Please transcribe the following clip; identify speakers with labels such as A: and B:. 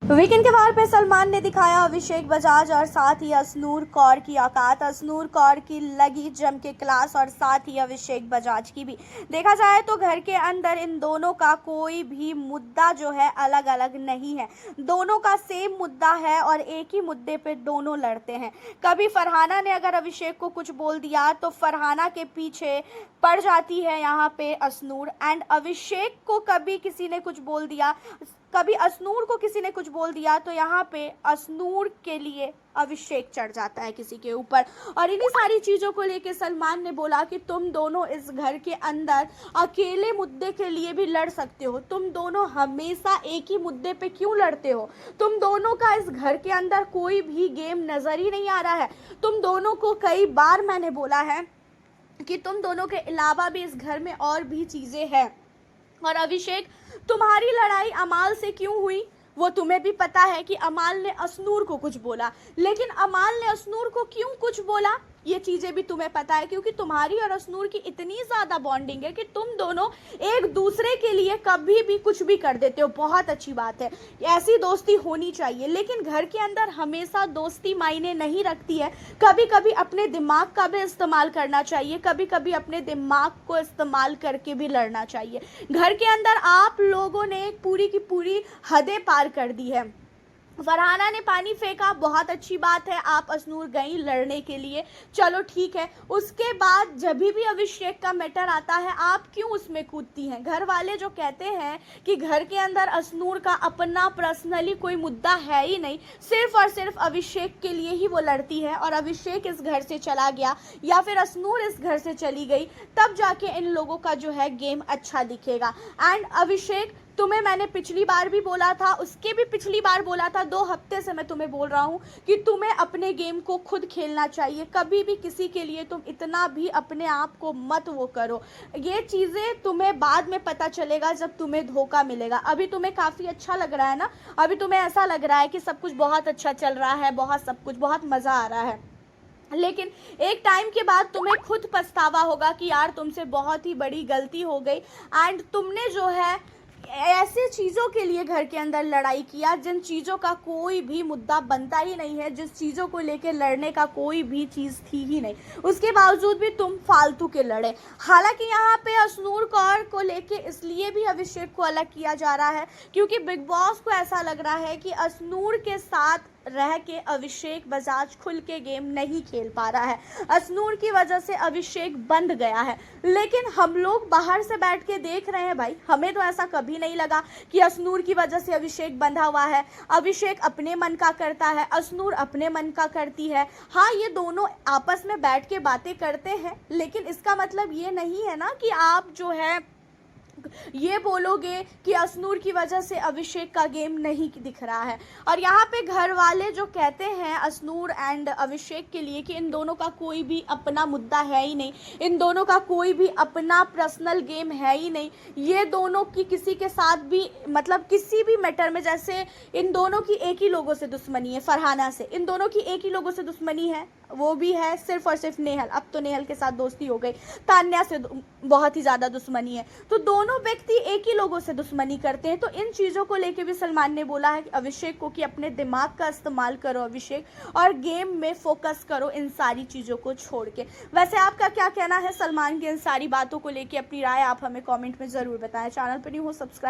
A: Weekend के वार पे सलमान ने दिखाया अभिषेक बजाज और साथ ही असनूर कौर की औकात। असनूर कौर की लगी जम के क्लास और साथ ही अभिषेक बजाज की भी। देखा जाए तो घर के अंदर इन दोनों का कोई भी मुद्दा जो है अलग अलग नहीं है, दोनों का सेम मुद्दा है और एक ही मुद्दे पे दोनों लड़ते हैं। कभी फरहाना ने अगर अभिषेक को कुछ बोल दिया तो फरहाना के पीछे पड़ जाती है यहाँ पे असनूर, एंड अभिषेक को कभी किसी ने कुछ बोल दिया, कभी असनूर को किसी ने कुछ बोल दिया तो यहाँ पे असनूर के लिए अभिषेक चढ़ जाता है किसी के ऊपर। और इन्हीं सारी चीज़ों को लेके सलमान ने बोला कि तुम दोनों इस घर के अंदर अकेले मुद्दे के लिए भी लड़ सकते हो, तुम दोनों हमेशा एक ही मुद्दे पे क्यों लड़ते हो? तुम दोनों का इस घर के अंदर कोई भी गेम नज़र ही नहीं आ रहा है। तुम दोनों को कई बार मैंने बोला है कि तुम दोनों के अलावा भी इस घर में और भी चीज़ें हैं। और अभिषेक, तुम्हारी लड़ाई अमाल से क्यों हुई वो तुम्हें भी पता है कि अमाल ने असनूर को कुछ बोला, लेकिन अमाल ने असनूर को क्यों कुछ बोला ये चीज़ें भी तुम्हें पता है, क्योंकि तुम्हारी और असनूर की इतनी ज़्यादा बॉन्डिंग है कि तुम दोनों एक दूसरे के लिए कभी भी कुछ भी कर देते हो। बहुत अच्छी बात है, ऐसी दोस्ती होनी चाहिए, लेकिन घर के अंदर हमेशा दोस्ती मायने नहीं रखती है। कभी कभी अपने दिमाग का भी इस्तेमाल करना चाहिए, कभी कभी अपने दिमाग को इस्तेमाल करके भी लड़ना चाहिए। घर के अंदर आप लोगों ने पूरी की पूरी हदें पार कर दी है। फरहाना ने पानी फेंका, बहुत अच्छी बात है, आप असनूर गई लड़ने के लिए, चलो ठीक है। उसके बाद जब भी अभिषेक का मैटर आता है आप क्यों उसमें कूदती हैं? घर वाले जो कहते हैं कि घर के अंदर असनूर का अपना पर्सनली कोई मुद्दा है ही नहीं, सिर्फ और सिर्फ अभिषेक के लिए ही वो लड़ती है, और अभिषेक इस घर से चला गया या फिर असनूर इस घर से चली गई तब जाके इन लोगों का जो है गेम अच्छा दिखेगा। एंड अभिषेक, तुम्हें मैंने पिछली बार भी बोला था, उसके भी पिछली बार बोला था, 2 हफ्ते से मैं तुम्हें बोल रहा हूँ कि तुम्हें अपने गेम को खुद खेलना चाहिए। कभी भी किसी के लिए तुम इतना भी अपने आप को मत वो करो। ये चीज़ें तुम्हें बाद में पता चलेगा जब तुम्हें धोखा मिलेगा। अभी तुम्हें काफ़ी अच्छा लग रहा है ना, अभी तुम्हें ऐसा लग रहा है कि सब कुछ बहुत अच्छा चल रहा है, सब कुछ बहुत मज़ा आ रहा है, लेकिन एक टाइम के बाद तुम्हें खुद पछतावा होगा कि यार तुमसे बहुत ही बड़ी गलती हो गई। एंड तुमने जो है ऐसी चीज़ों के लिए घर के अंदर लड़ाई किया जिन चीज़ों का कोई भी मुद्दा बनता ही नहीं है, जिस चीज़ों को लेके लड़ने का कोई भी चीज़ थी ही नहीं, उसके बावजूद भी तुम फालतू के लड़े। हालांकि यहाँ पे असनूर कौर को लेके इसलिए भी अभिषेक को अलग किया जा रहा है क्योंकि बिग बॉस को ऐसा लग रहा है कि असनूर के साथ रह के अभिषेक बजाज खुल के गेम नहीं खेल पा रहा है, असनूर की वजह से अभिषेक बंध गया है। लेकिन हम लोग बाहर से बैठ के देख रहे हैं भाई, हमें तो ऐसा कभी नहीं लगा कि असनूर की वजह से अभिषेक बंधा हुआ है। अभिषेक अपने मन का करता है, असनूर अपने मन का करती है। हाँ, ये दोनों आपस में बैठ के बातें करते हैं, लेकिन इसका मतलब ये नहीं है ना कि आप जो है ये बोलोगे कि असनूर की वजह से अभिषेक का गेम नहीं दिख रहा है। और यहाँ पे घर वाले जो कहते हैं असनूर एंड अभिषेक के लिए कि इन दोनों का कोई भी अपना मुद्दा है ही नहीं, इन दोनों का कोई भी अपना पर्सनल गेम है ही नहीं, ये दोनों की किसी के साथ भी मतलब किसी भी मैटर में, जैसे इन दोनों की एक ही लोगों से दुश्मनी है, फरहाना से इन दोनों की एक ही लोगों से दुश्मनी है, वो भी है सिर्फ और सिर्फ नेहल। अब तो नेहल के साथ दोस्ती हो गई, तान्या से बहुत ही ज़्यादा दुश्मनी है, तो दोनों व्यक्ति एक ही लोगों से दुश्मनी करते हैं। तो इन चीज़ों को लेके भी सलमान ने बोला है कि अभिषेक को कि अपने दिमाग का इस्तेमाल करो अभिषेक, और गेम में फोकस करो इन सारी चीज़ों को छोड़ के। वैसे आपका क्या कहना है सलमान की इन सारी बातों को लेके? अपनी राय आप हमें कमेंट में ज़रूर बताएं। चैनल पर न्यू हो सब्सक्राइब